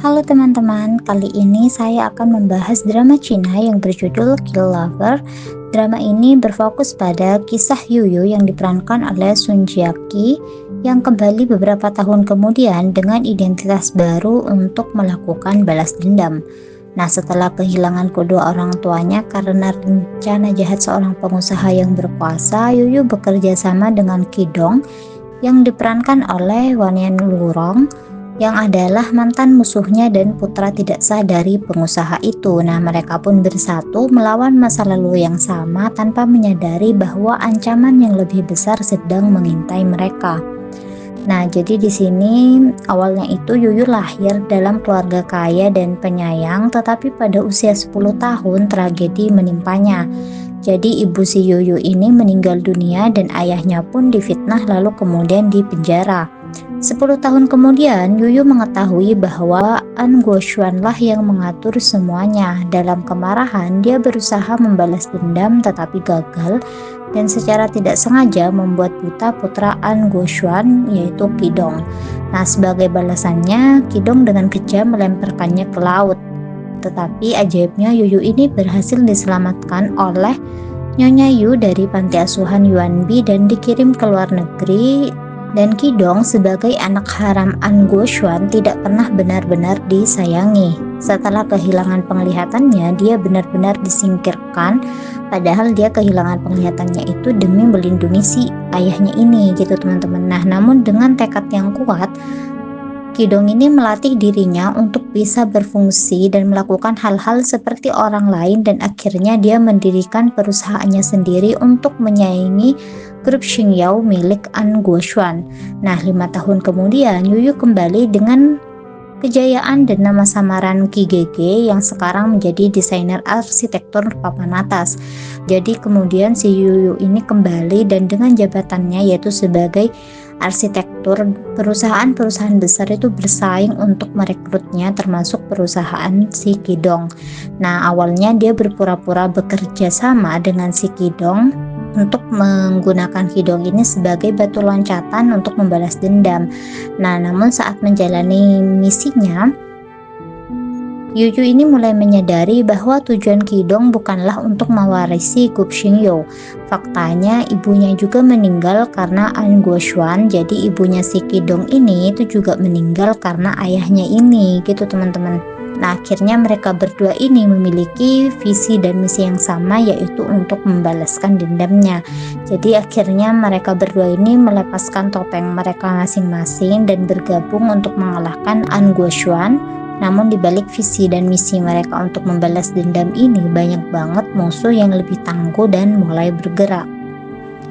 Halo teman-teman, kali ini saya akan membahas drama Cina yang berjudul Kill Lover. Drama ini berfokus pada kisah Yuyu yang diperankan oleh Sun Jiaqi yang kembali beberapa tahun kemudian dengan identitas baru untuk melakukan balas dendam. Nah, setelah kehilangan kedua orang tuanya karena rencana jahat seorang pengusaha yang berkuasa, Yuyu bekerja sama dengan Kidong yang diperankan oleh Wanyan Lurong yang adalah mantan musuhnya dan putra tidak sah dari pengusaha itu. Nah, mereka pun bersatu melawan masa lalu yang sama tanpa menyadari bahwa ancaman yang lebih besar sedang mengintai mereka. Nah, jadi di sini awalnya itu Yuyu lahir dalam keluarga kaya dan penyayang, tetapi pada usia 10 tahun tragedi menimpanya. Jadi ibu si Yuyu ini meninggal dunia dan ayahnya pun difitnah lalu kemudian dipenjara. 10 tahun kemudian, Yuyu mengetahui bahwa An Guoxuan lah yang mengatur semuanya. Dalam kemarahan, dia berusaha membalas dendam tetapi gagal dan secara tidak sengaja membuat buta putra An Guoxuan, yaitu Kidong. Nah, sebagai balasannya, Kidong dengan kejam melemparkannya ke laut. Tetapi ajaibnya Yuyu ini berhasil diselamatkan oleh Nyonya Yu dari panti asuhan Yuanbi dan dikirim ke luar negeri. Dan Kidong sebagai anak haram An Guoxuan tidak pernah benar-benar disayangi. Setelah kehilangan penglihatannya, dia benar-benar disingkirkan, padahal dia kehilangan penglihatannya itu demi melindungi si ayahnya ini gitu teman-teman. Nah, namun dengan tekad yang kuat, Kidong ini melatih dirinya untuk bisa berfungsi dan melakukan hal-hal seperti orang lain, dan akhirnya dia mendirikan perusahaannya sendiri untuk menyaingi grup Xingyao milik An Guoxuan. Nah, 5 tahun kemudian Yuyu kembali dengan kejayaan dan nama samaran Qi Gege yang sekarang menjadi desainer arsitektur papan atas. Jadi kemudian si Yuyu ini kembali dan dengan jabatannya yaitu sebagai arsitektur, perusahaan-perusahaan besar itu bersaing untuk merekrutnya, termasuk perusahaan si Kidong. Nah, awalnya dia berpura-pura bekerja sama dengan si Kidong untuk menggunakan Kidong ini sebagai batu loncatan untuk membalas dendam. Nah, namun saat menjalani misinya, Yuyu ini mulai menyadari bahwa tujuan Kidong bukanlah untuk mewarisi grup Xingyao. Faktanya ibunya juga meninggal karena An Guoxuan, jadi ibunya si Kidong ini itu juga meninggal karena ayahnya ini gitu teman-teman. Nah, akhirnya mereka berdua ini memiliki visi dan misi yang sama, yaitu untuk membalaskan dendamnya. Jadi akhirnya mereka berdua ini melepaskan topeng mereka masing-masing dan bergabung untuk mengalahkan An Guoxuan. Namun dibalik visi dan misi mereka untuk membalas dendam ini, banyak banget musuh yang lebih tangguh dan mulai bergerak.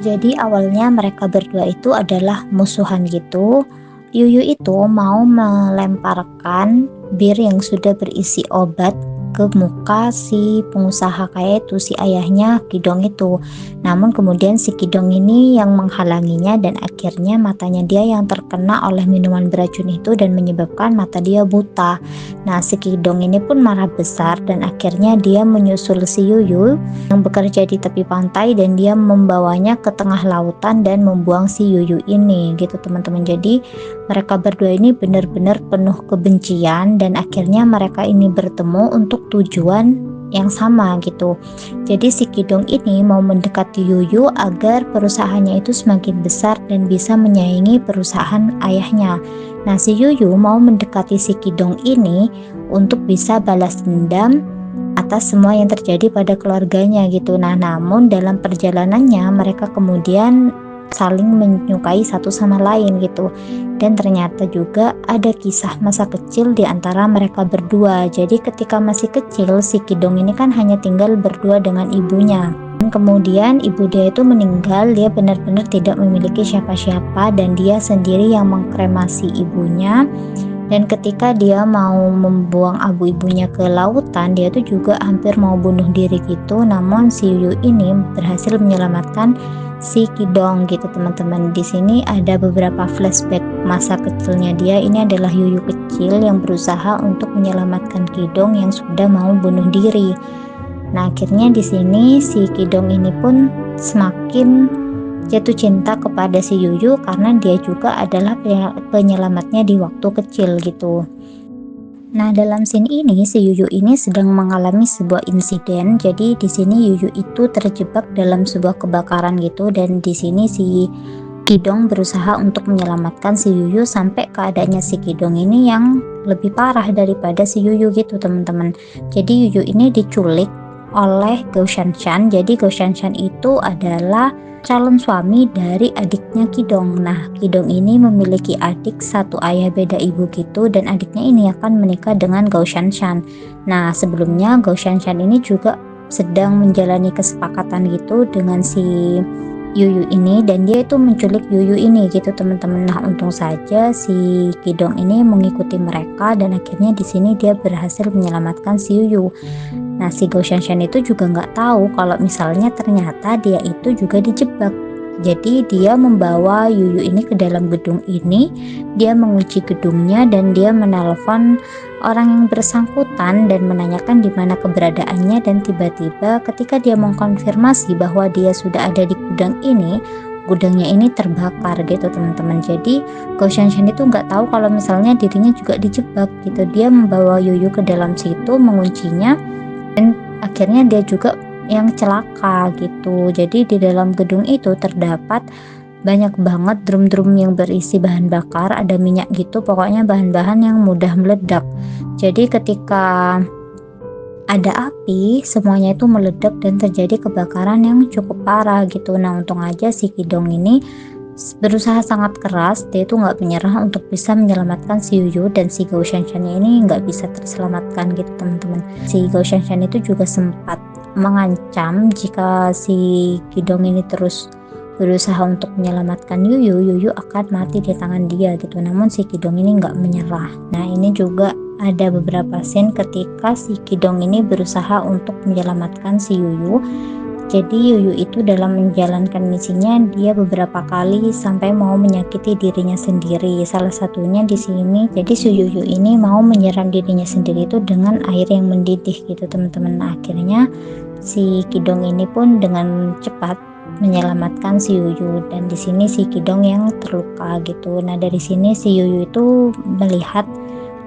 Jadi awalnya mereka berdua itu adalah musuhan gitu. Yuyu itu mau melemparkan bir yang sudah berisi obat ke muka si pengusaha kaya itu, si ayahnya Kidong itu. Namun kemudian si Kidong ini yang menghalanginya dan akhirnya matanya dia yang terkena oleh minuman beracun itu dan menyebabkan mata dia buta. Nah, si Kidong ini pun marah besar dan akhirnya dia menyusul si Yuyu yang bekerja di tepi pantai dan dia membawanya ke tengah lautan dan membuang si Yuyu ini gitu teman-teman. Jadi mereka berdua ini benar-benar penuh kebencian dan akhirnya mereka ini bertemu untuk tujuan yang sama gitu. Jadi si Kidong ini mau mendekati Yuyu agar perusahaannya itu semakin besar dan bisa menyaingi perusahaan ayahnya. Nah, si Yuyu mau mendekati si Kidong ini untuk bisa balas dendam atas semua yang terjadi pada keluarganya gitu. Nah, namun dalam perjalanannya mereka kemudian saling menyukai satu sama lain gitu. Dan ternyata juga ada kisah masa kecil di antara mereka berdua. Jadi ketika masih kecil, si Kidong ini kan hanya tinggal berdua dengan ibunya. Dan kemudian ibu dia itu meninggal, dia benar-benar tidak memiliki siapa-siapa dan dia sendiri yang mengkremasi ibunya. Dan ketika dia mau membuang abu ibunya ke lautan, dia tuh juga hampir mau bunuh diri gitu. Namun si Yu ini berhasil menyelamatkan si Kidong gitu teman-teman. Di sini ada beberapa flashback masa kecilnya dia. Ini adalah Yuyu kecil yang berusaha untuk menyelamatkan Kidong yang sudah mau bunuh diri. Nah, akhirnya di sini si Kidong ini pun semakin jatuh cinta kepada si Yuyu karena dia juga adalah penyelamatnya di waktu kecil gitu. Nah, dalam scene ini si Yuyu ini sedang mengalami sebuah insiden. Jadi di sini Yuyu itu terjebak dalam sebuah kebakaran gitu, dan di sini si Kidong berusaha untuk menyelamatkan si Yuyu sampai keadaannya si Kidong ini yang lebih parah daripada si Yuyu gitu teman-teman. Jadi Yuyu ini diculik oleh Gao Shanshan. Jadi Gao Shanshan itu adalah calon suami dari adiknya Kidong. Nah, Kidong ini memiliki adik satu ayah beda ibu gitu, dan adiknya ini akan menikah dengan Gao Shanshan. Nah, sebelumnya Gao Shanshan ini juga sedang menjalani kesepakatan gitu dengan si Yuyu ini, dan dia itu menculik Yuyu ini gitu teman-teman. Nah, untung saja si Kidong ini mengikuti mereka, dan akhirnya di sini dia berhasil menyelamatkan si Yuyu. Nah, si Gao Shanshan itu juga nggak tahu kalau misalnya ternyata dia itu juga dijebak. Jadi dia membawa Yuyu ini ke dalam gedung ini, dia mengunci gedungnya, dan dia menelpon orang yang bersangkutan dan menanyakan di mana keberadaannya. Dan tiba-tiba ketika dia mengkonfirmasi bahwa dia sudah ada di gudang ini, gudangnya ini terbakar gitu teman-teman. Jadi Gao Shanshan itu nggak tahu kalau misalnya dirinya juga dijebak gitu. Dia membawa Yuyu ke dalam situ, menguncinya, dan akhirnya dia juga yang celaka gitu. Jadi di dalam gedung itu terdapat banyak banget drum-drum yang berisi bahan bakar, ada minyak gitu, pokoknya bahan-bahan yang mudah meledak. Jadi ketika ada api, semuanya itu meledak dan terjadi kebakaran yang cukup parah gitu. Nah, untung aja si Kidong ini berusaha sangat keras, dia itu nggak menyerah untuk bisa menyelamatkan si Yuyu, dan si Gao Shanshan ini nggak bisa terselamatkan gitu teman-teman. Si Gao Shanshan itu juga sempat mengancam jika si Kidong ini terus berusaha untuk menyelamatkan Yuyu, Yuyu akan mati di tangan dia gitu. Namun si Kidong ini nggak menyerah. Nah, ini juga ada beberapa scene ketika si Kidong ini berusaha untuk menyelamatkan si Yuyu. Jadi Yuyu itu dalam menjalankan misinya, dia beberapa kali sampai mau menyakiti dirinya sendiri. Salah satunya di sini, jadi si Yuyu ini mau menyiram dirinya sendiri itu dengan air yang mendidih gitu teman-teman. Nah, akhirnya si Kidong ini pun dengan cepat menyelamatkan si Yuyu, dan di sini si Kidong yang terluka gitu. Nah, dari sini si Yuyu itu melihat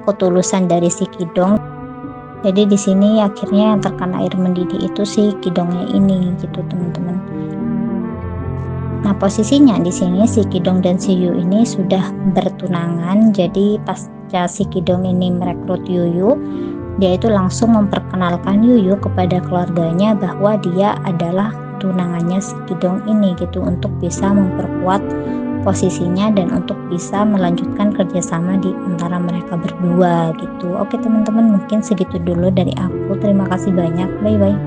ketulusan dari si Kidong. Jadi di sini akhirnya yang terkena air mendidih itu si Kidongnya ini gitu teman-teman. Nah, posisinya di sini si Kidong dan si Yuyu ini sudah bertunangan. Jadi pasca si Kidong ini merekrut Yuyu, dia itu langsung memperkenalkan Yuyu kepada keluarganya bahwa dia adalah tunangannya si Kidong ini gitu, untuk bisa memperkuat posisinya dan untuk bisa melanjutkan kerjasama di antara mereka berdua gitu. Oke teman-teman, mungkin segitu dulu dari aku. Terima kasih banyak, bye bye.